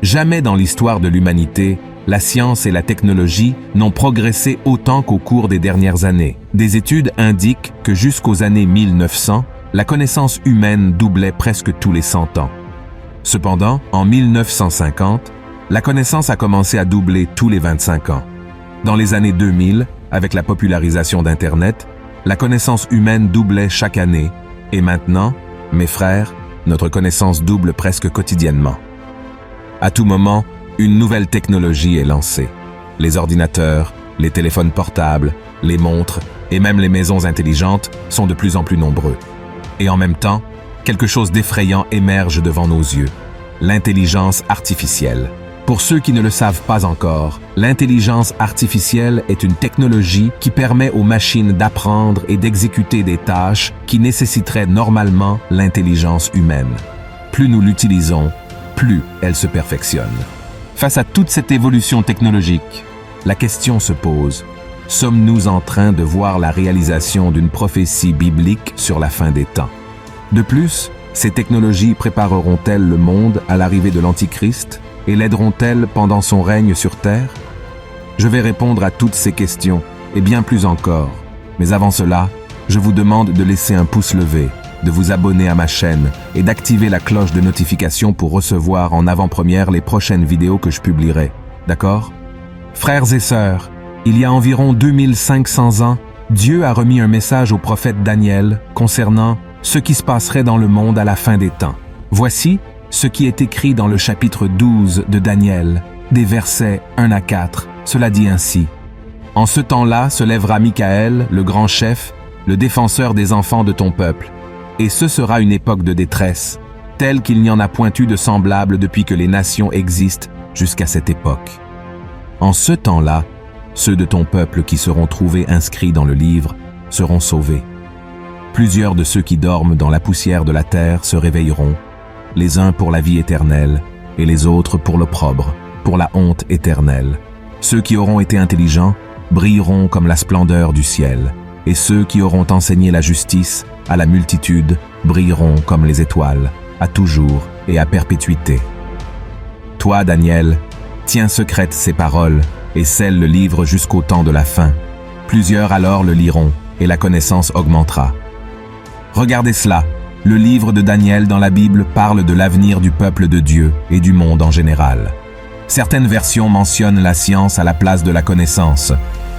Jamais dans l'histoire de l'humanité, la science et la technologie n'ont progressé autant qu'au cours des dernières années. Des études indiquent que jusqu'aux années 1900, la connaissance humaine doublait presque tous les 100 ans. Cependant, en 1950, la connaissance a commencé à doubler tous les 25 ans. Dans les années 2000, avec la popularisation d'Internet, la connaissance humaine doublait chaque année. Et maintenant, mes frères, notre connaissance double presque quotidiennement. À tout moment, une nouvelle technologie est lancée. Les ordinateurs, les téléphones portables, les montres et même les maisons intelligentes sont de plus en plus nombreux. Et en même temps, quelque chose d'effrayant émerge devant nos yeux, l'intelligence artificielle. Pour ceux qui ne le savent pas encore, l'intelligence artificielle est une technologie qui permet aux machines d'apprendre et d'exécuter des tâches qui nécessiteraient normalement l'intelligence humaine. Plus nous l'utilisons, plus elle se perfectionne. Face à toute cette évolution technologique, la question se pose, sommes-nous en train de voir la réalisation d'une prophétie biblique sur la fin des temps? De plus, ces technologies prépareront-elles le monde à l'arrivée de l'Antichrist et l'aideront-elles pendant son règne sur Terre? Je vais répondre à toutes ces questions et bien plus encore. Mais avant cela, je vous demande de laisser un pouce levé, de vous abonner à ma chaîne et d'activer la cloche de notification pour recevoir en avant-première les prochaines vidéos que je publierai. D'accord? Frères et sœurs, il y a environ 2500 ans, Dieu a remis un message au prophète Daniel concernant ce qui se passerait dans le monde à la fin des temps. Voici ce qui est écrit dans le chapitre 12 de Daniel, des versets 1 à 4. Cela dit ainsi. « En ce temps-là se lèvera Michaël, le grand chef, le défenseur des enfants de ton peuple. Et ce sera une époque de détresse, telle qu'il n'y en a point eu de semblable depuis que les nations existent jusqu'à cette époque. En ce temps-là, ceux de ton peuple qui seront trouvés inscrits dans le livre seront sauvés. Plusieurs de ceux qui dorment dans la poussière de la terre se réveilleront, les uns pour la vie éternelle et les autres pour l'opprobre, pour la honte éternelle. Ceux qui auront été intelligents brilleront comme la splendeur du ciel, et ceux qui auront enseigné la justice à la multitude brilleront comme les étoiles, à toujours et à perpétuité. Toi, Daniel, tiens secrètes ces paroles et scelle le livre jusqu'au temps de la fin. Plusieurs alors le liront et la connaissance augmentera. Regardez cela, le livre de Daniel dans la Bible parle de l'avenir du peuple de Dieu et du monde en général. Certaines versions mentionnent la science à la place de la connaissance,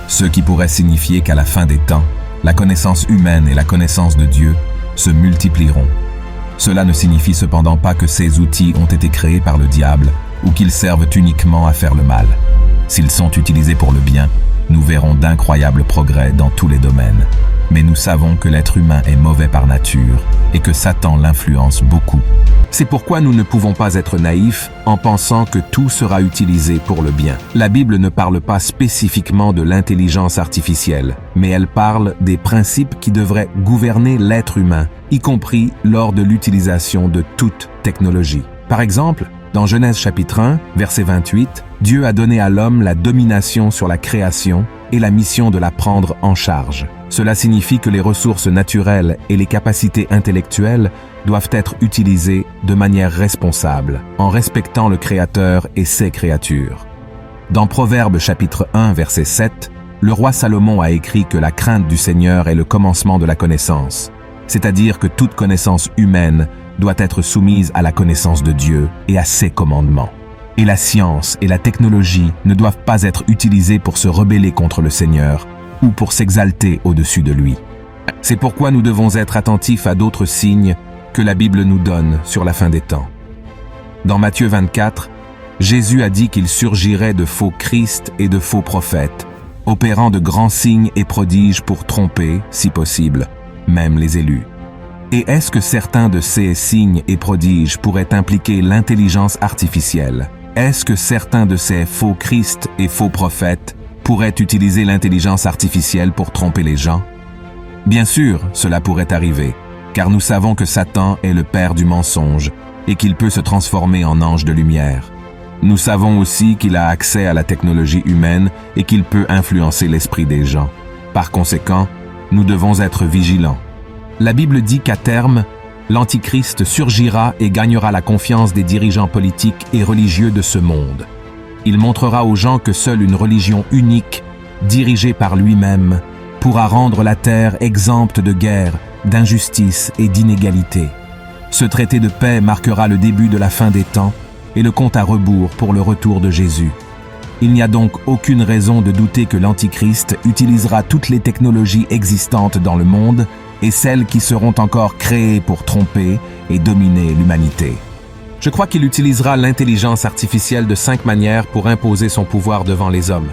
ce qui pourrait signifier qu'à la fin des temps, la connaissance humaine et la connaissance de Dieu se multiplieront. Cela ne signifie cependant pas que ces outils ont été créés par le diable ou qu'ils servent uniquement à faire le mal. S'ils sont utilisés pour le bien, nous verrons d'incroyables progrès dans tous les domaines. Mais nous savons que l'être humain est mauvais par nature et que Satan l'influence beaucoup. C'est pourquoi nous ne pouvons pas être naïfs en pensant que tout sera utilisé pour le bien. La Bible ne parle pas spécifiquement de l'intelligence artificielle, mais elle parle des principes qui devraient gouverner l'être humain, y compris lors de l'utilisation de toute technologie. Par exemple, dans Genèse chapitre 1, verset 28, Dieu a donné à l'homme la domination sur la création et la mission de la prendre en charge. Cela signifie que les ressources naturelles et les capacités intellectuelles doivent être utilisées de manière responsable, en respectant le Créateur et ses créatures. Dans Proverbes chapitre 1, verset 7, le roi Salomon a écrit que la crainte du Seigneur est le commencement de la connaissance, c'est-à-dire que toute connaissance humaine doit être soumise à la connaissance de Dieu et à ses commandements. Et la science et la technologie ne doivent pas être utilisées pour se rebeller contre le Seigneur ou pour s'exalter au-dessus de lui. C'est pourquoi nous devons être attentifs à d'autres signes que la Bible nous donne sur la fin des temps. Dans Matthieu 24, Jésus a dit qu'il surgirait de faux Christ et de faux prophètes, opérant de grands signes et prodiges pour tromper, si possible, même les élus. Et est-ce que certains de ces signes et prodiges pourraient impliquer l'intelligence artificielle? Est-ce que certains de ces faux Christ et faux prophètes pourraient utiliser l'intelligence artificielle pour tromper les gens? Bien sûr, cela pourrait arriver, car nous savons que Satan est le père du mensonge et qu'il peut se transformer en ange de lumière. Nous savons aussi qu'il a accès à la technologie humaine et qu'il peut influencer l'esprit des gens. Par conséquent, nous devons être vigilants. La Bible dit qu'à terme, l'Antichrist surgira et gagnera la confiance des dirigeants politiques et religieux de ce monde. Il montrera aux gens que seule une religion unique, dirigée par lui-même, pourra rendre la terre exempte de guerre, d'injustice et d'inégalité. Ce traité de paix marquera le début de la fin des temps et le compte à rebours pour le retour de Jésus. Il n'y a donc aucune raison de douter que l'Antichrist utilisera toutes les technologies existantes dans le monde et celles qui seront encore créées pour tromper et dominer l'humanité. Je crois qu'il utilisera l'intelligence artificielle de 5 manières pour imposer son pouvoir devant les hommes.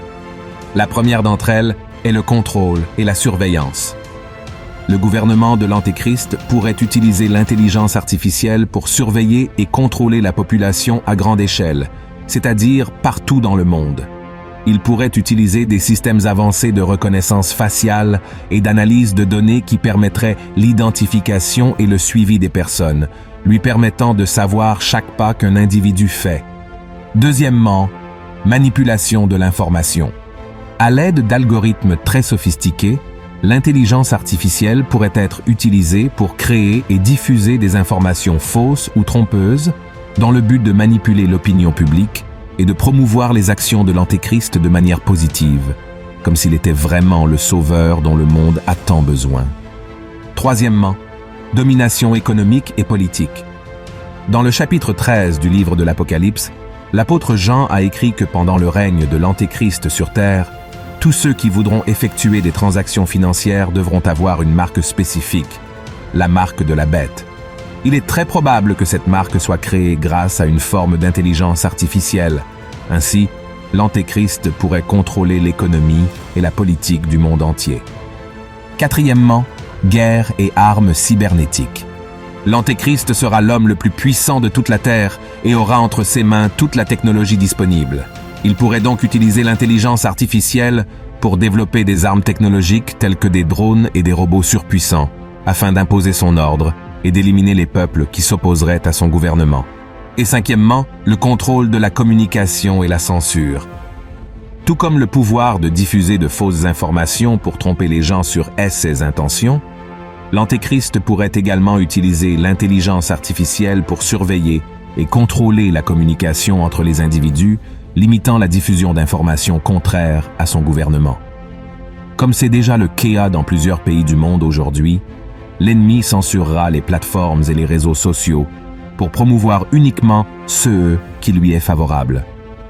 La première d'entre elles est le contrôle et la surveillance. Le gouvernement de l'Antéchrist pourrait utiliser l'intelligence artificielle pour surveiller et contrôler la population à grande échelle, c'est-à-dire partout dans le monde. Il pourrait utiliser des systèmes avancés de reconnaissance faciale et d'analyse de données qui permettraient l'identification et le suivi des personnes, lui permettant de savoir chaque pas qu'un individu fait. Deuxièmement, manipulation de l'information. À l'aide d'algorithmes très sophistiqués, l'intelligence artificielle pourrait être utilisée pour créer et diffuser des informations fausses ou trompeuses dans le but de manipuler l'opinion publique et de promouvoir les actions de l'Antéchrist de manière positive, comme s'il était vraiment le sauveur dont le monde a tant besoin. Troisièmement, domination économique et politique. Dans le chapitre 13 du livre de l'Apocalypse, l'apôtre Jean a écrit que pendant le règne de l'Antéchrist sur terre, tous ceux qui voudront effectuer des transactions financières devront avoir une marque spécifique, la marque de la bête. Il est très probable que cette marque soit créée grâce à une forme d'intelligence artificielle. Ainsi, l'Antéchrist pourrait contrôler l'économie et la politique du monde entier. Quatrièmement, guerre et armes cybernétiques. L'Antéchrist sera l'homme le plus puissant de toute la Terre et aura entre ses mains toute la technologie disponible. Il pourrait donc utiliser l'intelligence artificielle pour développer des armes technologiques telles que des drones et des robots surpuissants, afin d'imposer son ordre et d'éliminer les peuples qui s'opposeraient à son gouvernement. Et cinquièmement, le contrôle de la communication et la censure. Tout comme le pouvoir de diffuser de fausses informations pour tromper les gens sur ses intentions, l'Antéchrist pourrait également utiliser l'intelligence artificielle pour surveiller et contrôler la communication entre les individus, limitant la diffusion d'informations contraires à son gouvernement. Comme c'est déjà le cas dans plusieurs pays du monde aujourd'hui, l'ennemi censurera les plateformes et les réseaux sociaux pour promouvoir uniquement ce qui lui est favorable.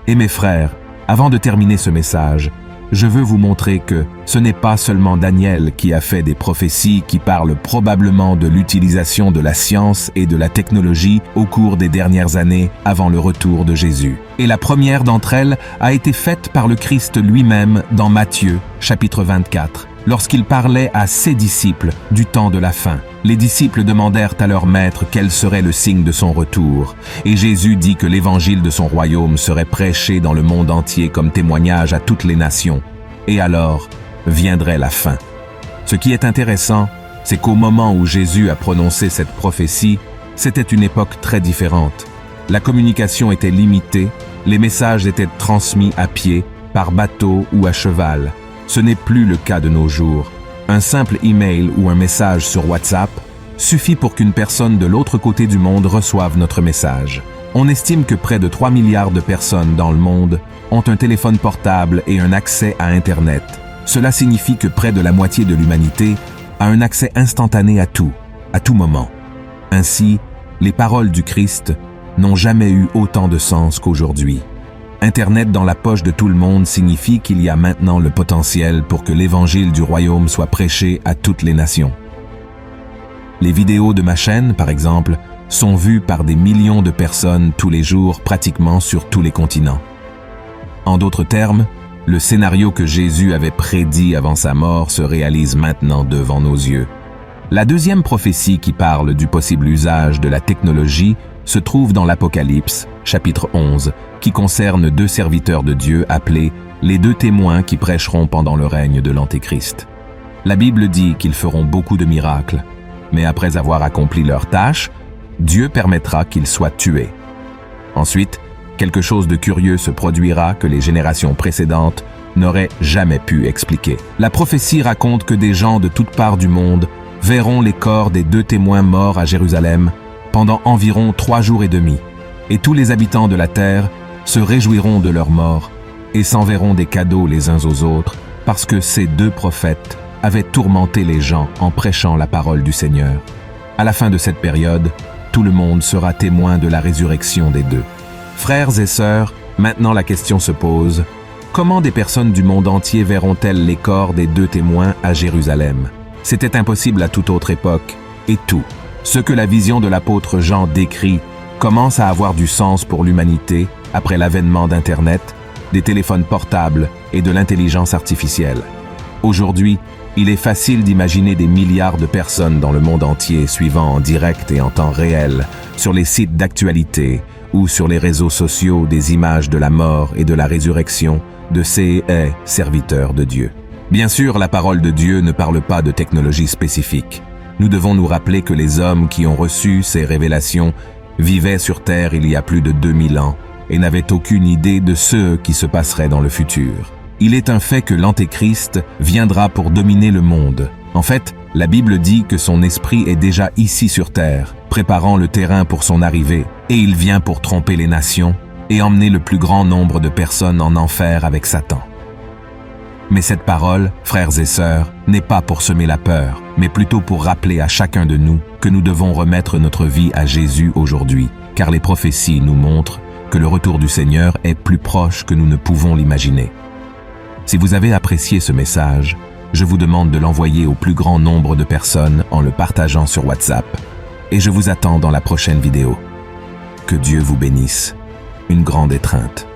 Et mes frères, avant de terminer ce message, je veux vous montrer que ce n'est pas seulement Daniel qui a fait des prophéties qui parlent probablement de l'utilisation de la science et de la technologie au cours des dernières années avant le retour de Jésus. Et la première d'entre elles a été faite par le Christ lui-même dans Matthieu, chapitre 24, lorsqu'il parlait à ses disciples du temps de la fin. Les disciples demandèrent à leur maître quel serait le signe de son retour, et Jésus dit que l'évangile de son royaume serait prêché dans le monde entier comme témoignage à toutes les nations, et alors viendrait la fin. Ce qui est intéressant, c'est qu'au moment où Jésus a prononcé cette prophétie, c'était une époque très différente. La communication était limitée, les messages étaient transmis à pied, par bateau ou à cheval. Ce n'est plus le cas de nos jours. Un simple email ou un message sur WhatsApp suffit pour qu'une personne de l'autre côté du monde reçoive notre message. On estime que près de 3 milliards de personnes dans le monde ont un téléphone portable et un accès à Internet. Cela signifie que près de la moitié de l'humanité a un accès instantané à tout moment. Ainsi, les paroles du Christ n'ont jamais eu autant de sens qu'aujourd'hui. Internet dans la poche de tout le monde signifie qu'il y a maintenant le potentiel pour que l'évangile du royaume soit prêché à toutes les nations. Les vidéos de ma chaîne, par exemple, sont vues par des millions de personnes tous les jours, pratiquement sur tous les continents. En d'autres termes, le scénario que Jésus avait prédit avant sa mort se réalise maintenant devant nos yeux. La deuxième prophétie qui parle du possible usage de la technologie se trouve dans l'Apocalypse, chapitre 11, qui concerne 2 serviteurs de Dieu appelés les 2 témoins qui prêcheront pendant le règne de l'Antéchrist. La Bible dit qu'ils feront beaucoup de miracles, mais après avoir accompli leur tâche, Dieu permettra qu'ils soient tués. Ensuite, quelque chose de curieux se produira que les générations précédentes n'auraient jamais pu expliquer. La prophétie raconte que des gens de toutes parts du monde verront les corps des 2 témoins morts à Jérusalem pendant environ 3 jours et demi, et tous les habitants de la terre se réjouiront de leur mort et s'enverront des cadeaux les uns aux autres, parce que ces 2 prophètes avaient tourmenté les gens en prêchant la parole du Seigneur. À la fin de cette période, tout le monde sera témoin de la résurrection des 2. Frères et sœurs, maintenant la question se pose, comment des personnes du monde entier verront-elles les corps des 2 témoins à Jérusalem? C'était impossible à toute autre époque, et tout, ce que la vision de l'apôtre Jean décrit, commence à avoir du sens pour l'humanité après l'avènement d'Internet, des téléphones portables et de l'intelligence artificielle. Aujourd'hui, il est facile d'imaginer des milliards de personnes dans le monde entier suivant en direct et en temps réel, sur les sites d'actualité ou sur les réseaux sociaux des images de la mort et de la résurrection de ces serviteurs de Dieu. Bien sûr, la parole de Dieu ne parle pas de technologie spécifique. Nous devons nous rappeler que les hommes qui ont reçu ces révélations vivaient sur Terre il y a plus de 2000 ans et n'avaient aucune idée de ce qui se passerait dans le futur. Il est un fait que l'Antéchrist viendra pour dominer le monde. En fait, la Bible dit que son esprit est déjà ici sur Terre, préparant le terrain pour son arrivée, et il vient pour tromper les nations et emmener le plus grand nombre de personnes en enfer avec Satan. Mais cette parole, frères et sœurs, n'est pas pour semer la peur, mais plutôt pour rappeler à chacun de nous que nous devons remettre notre vie à Jésus aujourd'hui, car les prophéties nous montrent que le retour du Seigneur est plus proche que nous ne pouvons l'imaginer. Si vous avez apprécié ce message, je vous demande de l'envoyer au plus grand nombre de personnes en le partageant sur WhatsApp. Et je vous attends dans la prochaine vidéo. Que Dieu vous bénisse. Une grande étreinte.